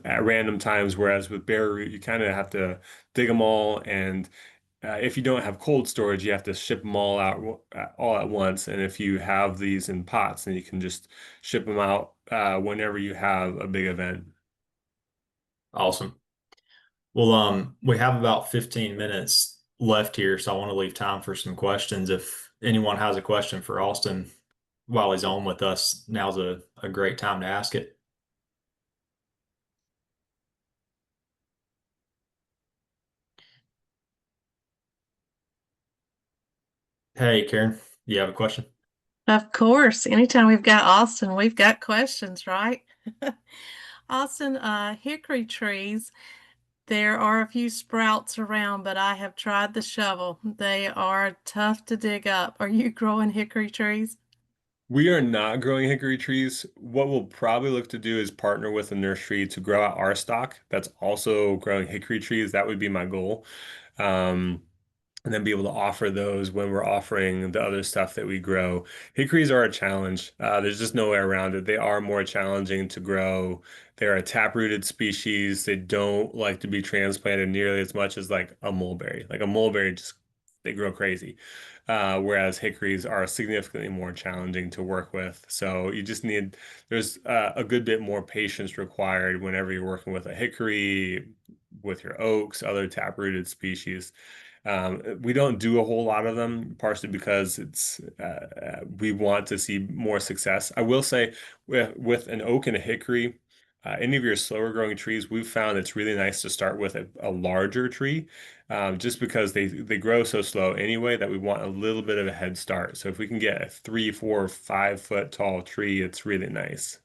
at random times. Whereas with bare root, you kind of have to dig them all, and if you don't have cold storage, you have to ship them all out all at once. And if you have these in pots, then you can just ship them out whenever you have a big event. Awesome. Well, we have about 15 minutes left here, so I want to leave time for some questions. If anyone has a question for Austin while he's on with us, now's a great time to ask it. Hey, Karen, you have a question? Of course, anytime we've got Austin, we've got questions, right? Austin, hickory trees, there are a few sprouts around, but I have tried the shovel. They are tough to dig up. Are you growing hickory trees? We are not growing hickory trees. What we'll probably look to do is partner with a nursery to grow out our stock that's also growing hickory trees. That would be my goal. Um, and then be able to offer those when we're offering the other stuff that we grow. Hickories are a challenge. There's just no way around it. They are more challenging to grow. They're a taprooted species. They don't like to be transplanted nearly as much as like a mulberry. Like a mulberry just they grow crazy. Whereas hickories are significantly more challenging to work with. So you just need, there's a good bit more patience required whenever you're working with a hickory, with your oaks, other taprooted species. We don't do a whole lot of them, partially because we want to see more success. I will say with an oak and a hickory, any of your slower growing trees, we've found it's really nice to start with a larger tree, just because they grow so slow anyway that we want a little bit of a head start. So if we can get a 3, 4, 5 foot tall tree, it's really nice.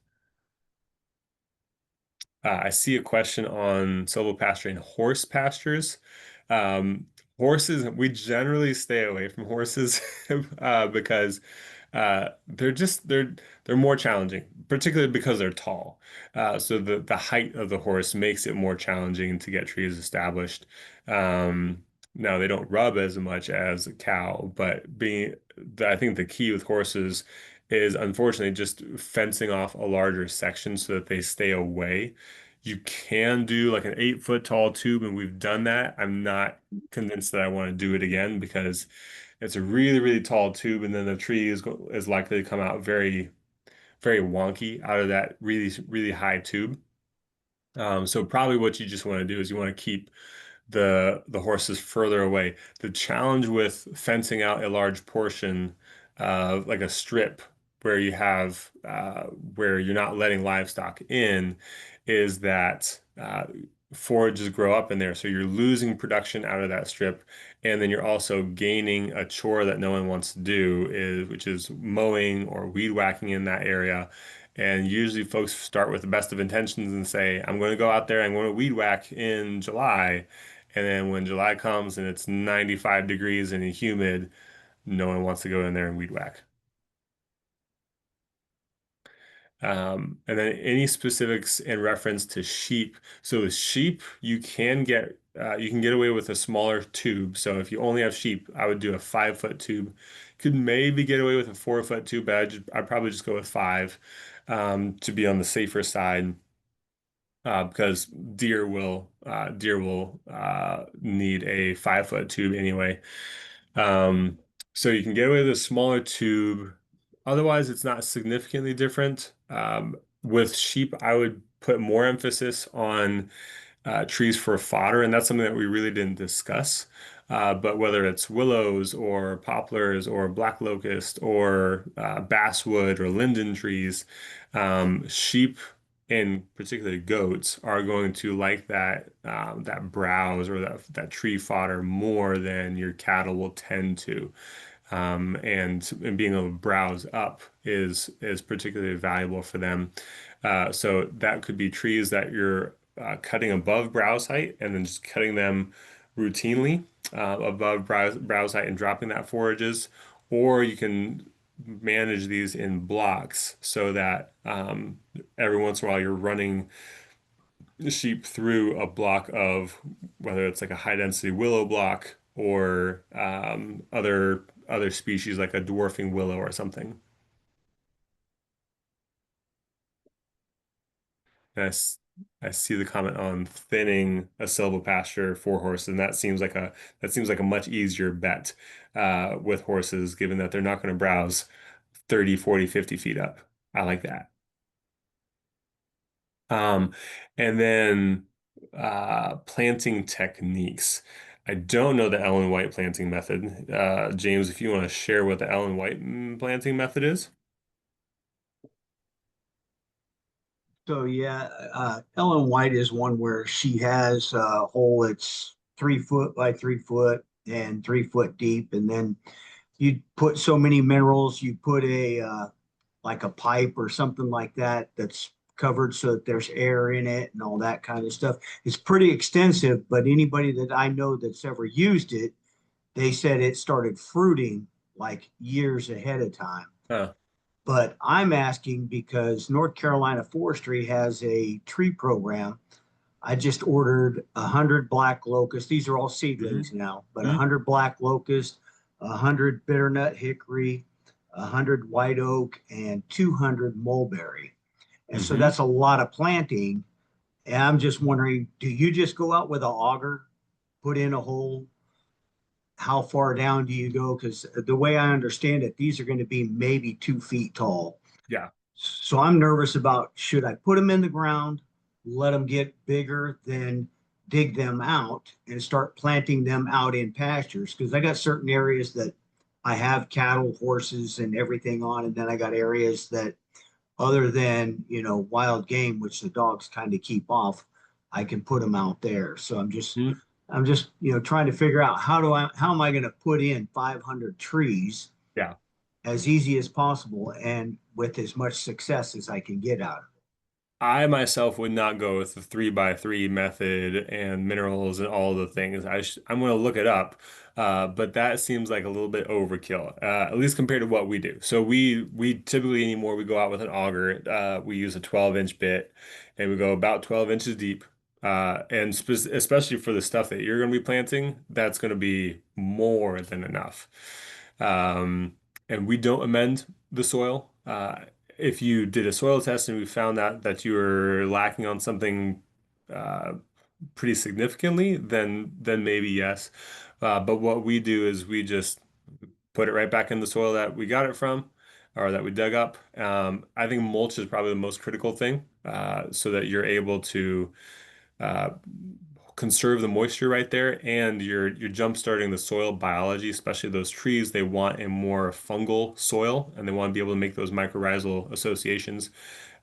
I see a question on silvopasture and horse pastures. Um, Horses, we generally stay away from horses because they're more challenging, particularly because they're tall. So the height of the horse makes it more challenging to get trees established. Now they don't rub as much as a cow, but I think the key with horses is unfortunately just fencing off a larger section so that they stay away. You can do like an 8 foot tall tube, and we've done that. I'm not convinced that I want to do it again because it's a really, really tall tube, and then the tree is likely to come out very, very wonky out of that really, really high tube. So probably what you just want to do is you want to keep the horses further away. The challenge with fencing out a large portion of like a strip where you have where you're not letting livestock in is that forages grow up in there. So you're losing production out of that strip, and then you're also gaining a chore that no one wants to do, which is mowing or weed whacking in that area. And usually folks start with the best of intentions and say, I'm going to go out there, I'm going to weed whack in July. And then when July comes and it's 95 degrees and humid, no one wants to go in there and weed whack. And then any specifics in reference to sheep. So with sheep, you can get away with a smaller tube. So if you only have sheep, I would do a 5 foot tube. Could maybe get away with a 4 foot tube, but I'd probably just go with five, to be on the safer side. Because deer will need a 5 foot tube anyway. Um, so you can get away with a smaller tube. Otherwise, it's not significantly different. With sheep, I would put more emphasis on trees for fodder, and that's something that we really didn't discuss. But whether it's willows or poplars or black locust or basswood or linden trees, sheep and particularly goats are going to like that browse or that tree fodder more than your cattle will tend to. And being able to browse up is particularly valuable for them. So that could be trees that you're cutting above browse height and then just cutting them routinely above browse height and dropping that forages, or you can manage these in blocks so that every once in a while you're running the sheep through a block of whether it's like a high density willow block or other species like a dwarfing willow or something. And I see the comment on thinning a silvopasture for horses, and that seems like a much easier bet with horses, given that they're not going to browse 30, 40, 50 feet up. I like that. Um, and then planting techniques. I don't know the Ellen White planting method. James, if you want to share what the Ellen White planting method is. So yeah, Ellen White is one where she has a hole that's 3 foot by 3 foot and 3 foot deep, and then you put so many minerals. You put a like a pipe or something like that that's covered so that there's air in it and all that kind of stuff. It's pretty extensive, but anybody that I know that's ever used it, they said it started fruiting like years ahead of time. Huh. But I'm asking because North Carolina Forestry has a tree program. I just ordered 100 black locusts. These are all seedlings now, but Hmm. 100 black locust, 100 bitternut hickory, 100 white oak, and 200 mulberry. And so Hmm. that's a lot of planting. And I'm just wondering, do you just go out with an auger, put in a hole? how far down do you go? Because the way I understand it, these are going to be maybe 2 feet tall. Yeah. So I'm nervous about, should I put them in the ground, let them get bigger, then dig them out and start planting them out in pastures? Because I got certain areas that I have cattle, horses, and everything on, and then I got areas that, other than, wild game, which the dogs kind of keep off, I can put them out there. So Mhm. I'm just, trying to figure out how am I going to put in 500 trees Yeah. as easy as possible and with as much success as I can get out of it. I myself would not go with the 3x3 method and minerals and all the things. I'm going to look it up, but that seems like a little bit overkill, at least compared to what we do. So we typically anymore we go out with an auger. We use a 12-inch bit, and we go about 12 inches deep. And especially for the stuff that you're going to be planting, that's going to be more than enough. And we don't amend the soil. If you did a soil test and we found that you were lacking on something uh, pretty significantly, then maybe yes. But what we do is we just put it right back in the soil that we got it from or that we dug up. I think mulch is probably the most critical thing, so that you're able to uh, conserve the moisture right there, and you're jump starting the soil biology, especially those trees. They want a more fungal soil, and they want to be able to make those mycorrhizal associations.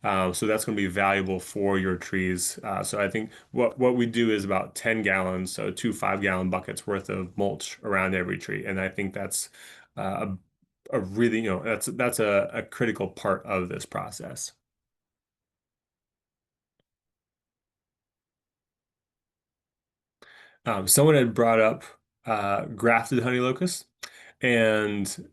So that's going to be valuable for your trees. So I think what we do is about 10 gallons, so 2 5-gallon buckets worth of mulch around every tree, and I think that's a really, that's a critical part of this process. Someone had brought up grafted honey locust, and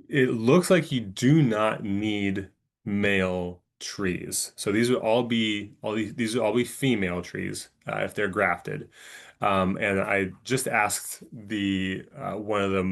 it looks like you do not need male trees. So these would all be these would all be female trees if they're grafted. And I just asked the one of the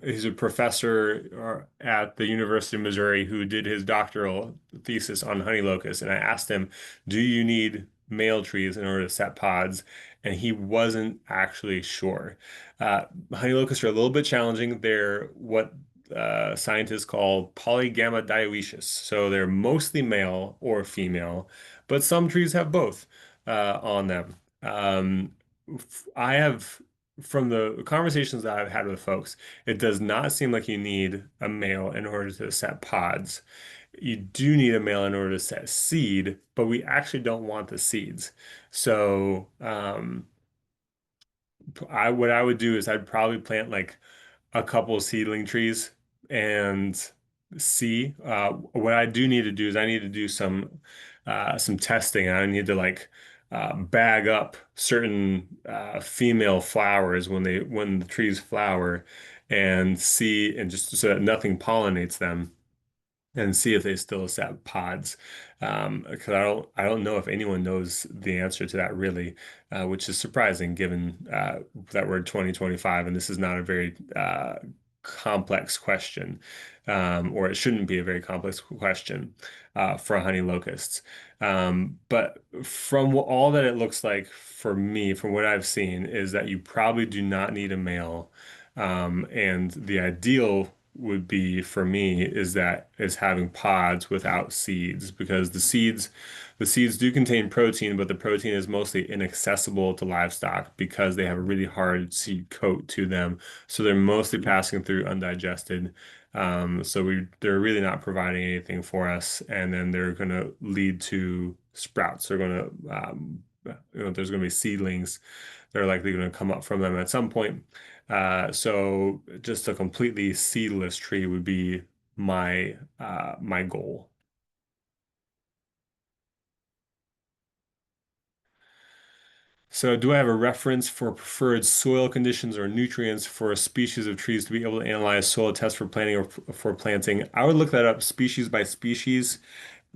he's a professor at the University of Missouri who did his doctoral thesis on honey locust. And I asked him, do you need male trees in order to set pods? And he wasn't actually sure. Honey locusts are a little bit challenging. They're what scientists call polygama dioecious. So they're mostly male or female, but some trees have both on them. I have from the conversations that I've had with folks, it does not seem like you need a male in order to set pods. You do need a male in order to set seed, but we actually don't want the seeds. So, what I would do is I'd probably plant like a couple seedling trees and see. What I do need to do is I need to do some testing. I need to like bag up certain female flowers when the trees flower and see and just so that nothing pollinates them and see if they still accept pods. Because I don't know if anyone knows the answer to that really, which is surprising given that we're 2025 and this is not a very complex question, or it shouldn't be a very complex question for honey locusts. But from all that it looks like for me, from what I've seen, is that you probably do not need a male. And the ideal would be for me is having pods without seeds because the seeds do contain protein, but the protein is mostly inaccessible to livestock because they have a really hard seed coat to them. So they're mostly passing through undigested. They're really not providing anything for us, and then they're going to lead to sprouts. They're going to there's going to be seedlings that are likely going to come up from them at some point. So just a completely seedless tree would be my goal. So do I have a reference for preferred soil conditions or nutrients for a species of trees to be able to analyze soil tests for planting or for planting? I would look that up species by species.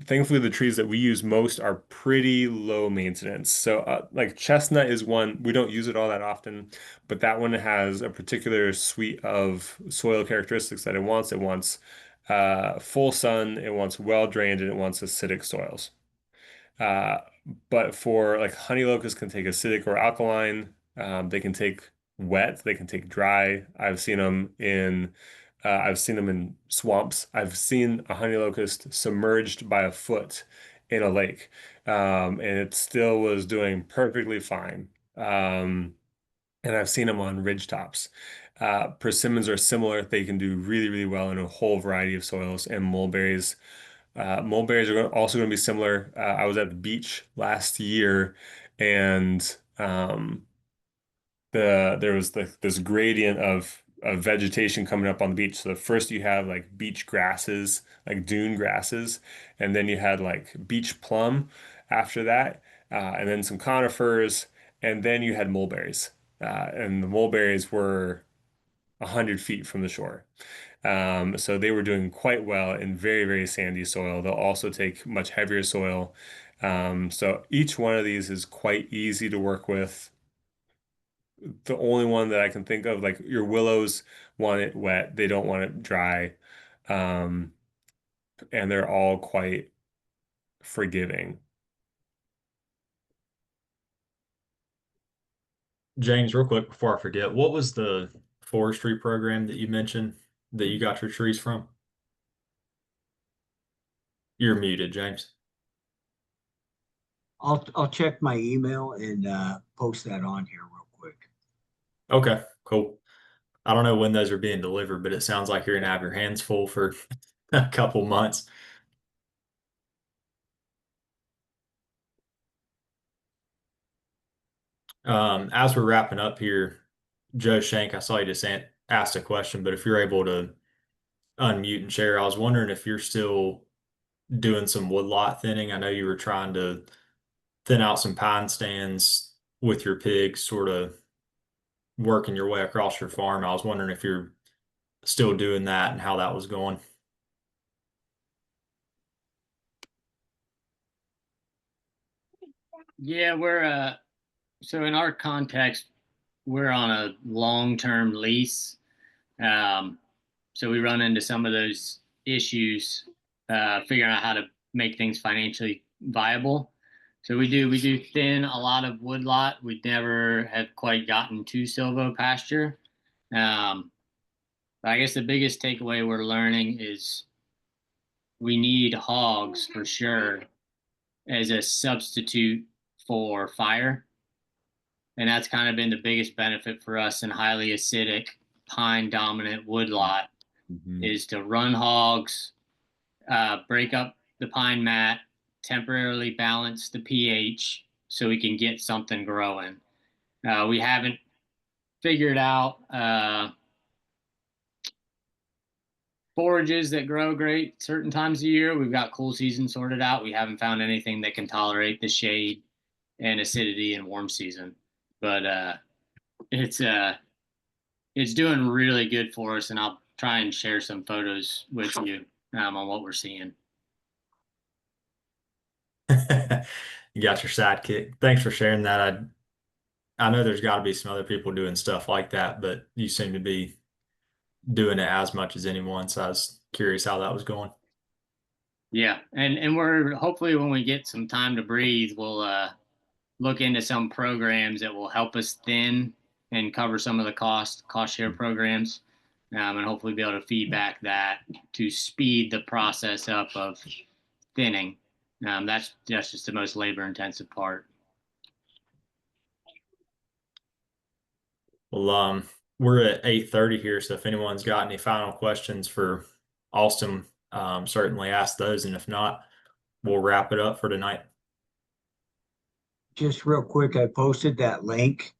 Thankfully, the trees that we use most are pretty low maintenance. So, like chestnut is one, we don't use it all that often, but that one has a particular suite of soil characteristics that it wants. It wants full sun, it wants well drained, and it wants acidic soils. But for like honey locusts can take acidic or alkaline. They can take wet. They can take dry. I've seen them in swamps. I've seen a honey locust submerged by a foot in a lake, and it still was doing perfectly fine. And I've seen them on ridge tops. Persimmons are similar. They can do really, really well in a whole variety of soils, and mulberries. Mulberries are also going to be similar. I was at the beach last year, and there was this gradient of vegetation coming up on the beach. So first you have like beach grasses, like dune grasses, and then you had like beach plum after that, and then some conifers, and then you had mulberries. And the mulberries were 100 feet from the shore. So they were doing quite well in very, very sandy soil. They'll also take much heavier soil. So each one of these is quite easy to work with. The only one that I can think of, like your willows, want it wet. They don't want it dry. Um, and they're all quite forgiving. James, real quick before I forget, what was the forestry program that you mentioned that you got your trees from? You're muted, James. I'll check my email and post that on here real quick. Okay, cool. I don't know when those are being delivered, but it sounds like you're gonna have your hands full for a couple months. As we're wrapping up here, Joe Shank, I saw you just asked a question, but if you're able to unmute and share, I was wondering if you're still doing some woodlot thinning. I know you were trying to thin out some pine stands with your pigs, sort of working your way across your farm. I was wondering if you're still doing that and how that was going. Yeah, we're so in our context, we're on a long-term lease. Um, so we run into some of those issues, figuring out how to make things financially viable. So we do thin a lot of woodlot. We never have quite gotten to silvopasture. Um, but I guess the biggest takeaway we're learning is we need hogs for sure as a substitute for fire. And that's kind of been the biggest benefit for us in highly acidic pine dominant woodlot is to run hogs, break up the pine mat, temporarily balance the pH so we can get something growing. We haven't figured out forages that grow great certain times of year. We've got cool season sorted out. We haven't found anything that can tolerate the shade and acidity in warm season. But it's doing really good for us, and I'll try and share some photos with you on what we're seeing. You got your sidekick. Thanks for sharing that. I know there's got to be some other people doing stuff like that, but you seem to be doing it as much as anyone. So I was curious how that was going. Yeah, and we're hopefully when we get some time to breathe, we'll look into some programs that will help us thin and cover some of the cost share programs, and hopefully be able to feedback that to speed the process up of thinning. That's just the most labor intensive part. Well, we're at 8:30 here, so if anyone's got any final questions for Austin, certainly ask those, and if not, we'll wrap it up for tonight. Just real quick, I posted that link.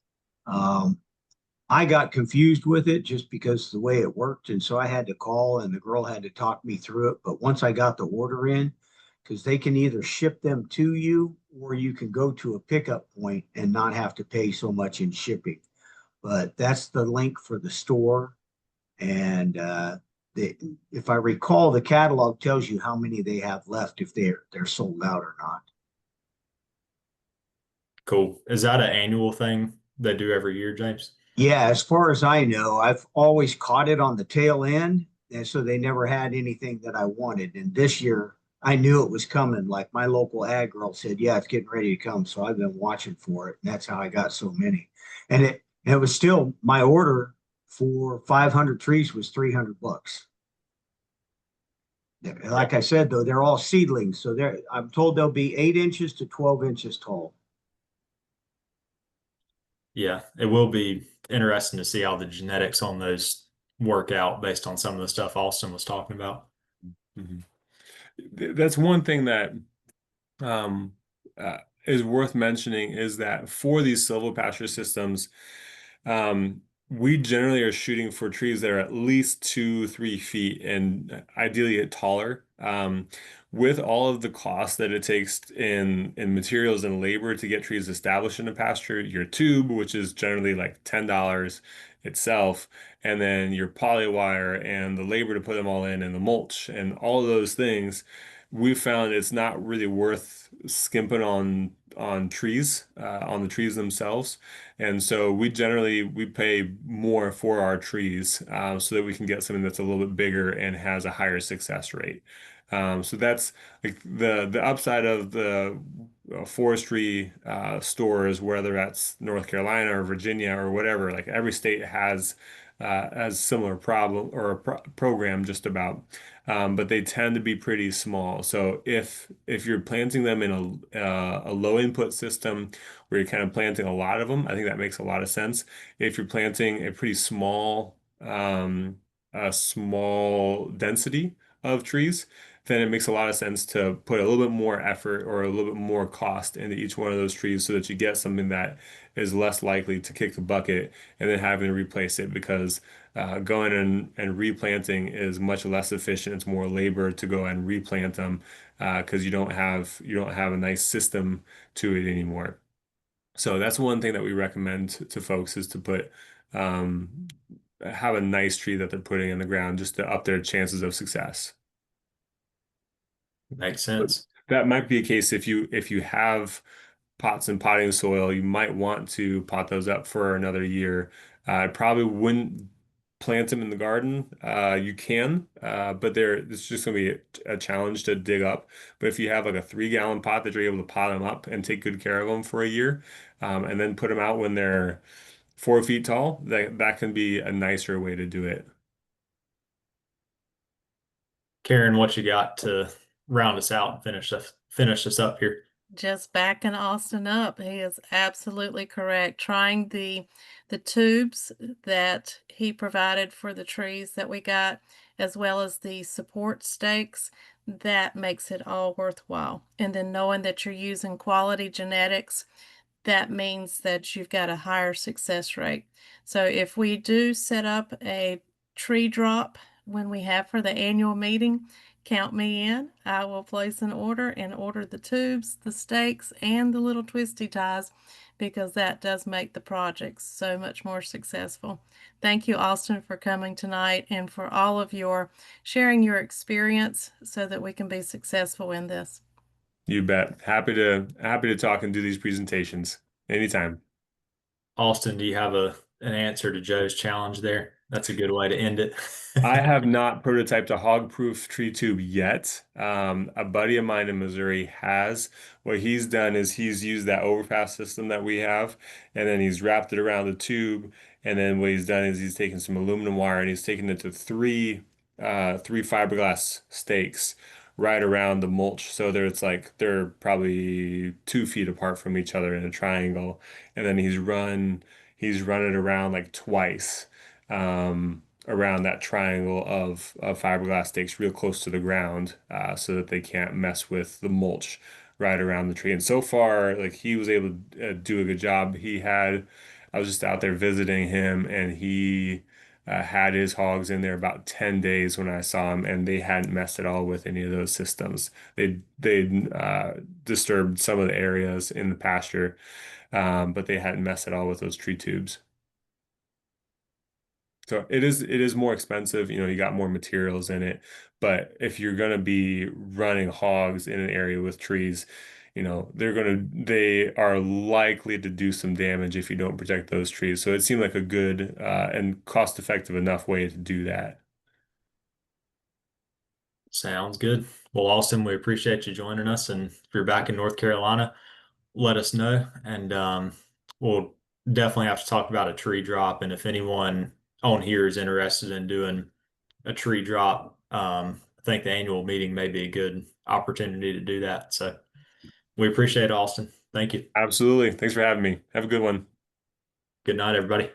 I got confused with it just because the way it worked. And so I had to call and the girl had to talk me through it. But once I got the order in, because they can either ship them to you or you can go to a pickup point and not have to pay so much in shipping. But that's the link for the store. And if I recall, the catalog tells you how many they have left if they're sold out or not. Cool. Is that an annual thing they do every year, James? Yeah, as far as I know, I've always caught it on the tail end, and so they never had anything that I wanted. And this year, I knew it was coming. Like my local ag girl said, yeah, it's getting ready to come. So I've been watching for it. And that's how I got so many. And it was still my order for 500 trees was $300. Like I said, though, they're all seedlings. So I'm told they'll be 8 inches to 12 inches tall. Yeah, it will be interesting to see how the genetics on those work out based on some of the stuff Austin was talking about. Mhm. That's one thing that um, is worth mentioning is that for these silvopasture systems, we generally are shooting for trees that are at least 2, 3 feet and ideally taller. With all of the cost that it takes in materials and labor to get trees established in a pasture, your tube, which is generally like $10 itself, and then your polywire and the labor to put them all in and the mulch and all of those things, we found it's not really worth skimping on trees, on the trees themselves. And so we pay more for our trees, so that we can get something that's a little bit bigger and has a higher success rate. So that's like the upside of the forestry stores, whether that's North Carolina or Virginia or whatever. Like every state has similar problem or a program just about, but they tend to be pretty small. So if you're planting them in a low input system where you're kind of planting a lot of them, I think that makes a lot of sense. If you're planting a pretty small density of trees, then it makes a lot of sense to put a little bit more effort or a little bit more cost into each one of those trees so that you get something that is less likely to kick the bucket and then having to replace it because going and replanting is much less efficient. It's more labor to go and replant them because you don't have a nice system to it anymore. So that's one thing that we recommend to folks is to um, have a nice tree that they're putting in the ground just to up their chances of success. Makes But sense. that might be a case if you have pots and potting soil, you might want to pot those up for another year. I probably wouldn't plant them in the garden. You can, but it's just going to be a challenge to dig up. But if you have like a 3 gallon pot that you're able to pot them up and take good care of them for a year, and then put them out when they're 4 feet tall, that can be a nicer way to do it. Karen, what you got to round us out and finish us up here? Just backing Austin up. He is absolutely correct. Trying the tubes that he provided for the trees that we got, as well as the support stakes, that makes it all worthwhile. And then knowing that you're using quality genetics, that means that you've got a higher success rate. So if we do set up a tree drop when we have for the annual meeting, count me in. I will place an order and order the tubes, the stakes, and the little twisty ties because that does make the projects so much more successful. Thank you, Austin, for coming tonight and for all of your sharing your experience so that we can be successful in this. You bet. Happy to talk and do these presentations anytime. Austin, do you have an answer to Joe's challenge there? That's a good way to end it. I have not prototyped a hog-proof tree tube yet. A buddy of mine in Missouri has. What he's done is he's used that overpass system that we have, and then he's wrapped it around the tube. And then what he's done is he's taken some aluminum wire and he's taken it to three fiberglass stakes right around the mulch. So they're probably 2 feet apart from each other in a triangle. And then he's run it around like twice. Around that triangle of fiberglass stakes real close to the ground so that they can't mess with the mulch right around the tree. And so far, like he was able to do a good job. I was just out there visiting him and he had his hogs in there about 10 days when I saw him and they hadn't messed at all with any of those systems. They disturbed some of the areas in the pasture, but they hadn't messed at all with those tree tubes. So it is more expensive, you got more materials in it, but if you're gonna be running hogs in an area with trees, they are likely to do some damage if you don't protect those trees. So it seemed like a good and cost-effective enough way to do that. Sounds good. Well, Austin, we appreciate you joining us. And if you're back in North Carolina, let us know. And we'll definitely have to talk about a tree drop. And if anyone on here is interested in doing a tree drop, I think the annual meeting may be a good opportunity to do that. So we appreciate it, Austin. Thank you. Absolutely. Thanks for having me. Have a good one. Good night, everybody.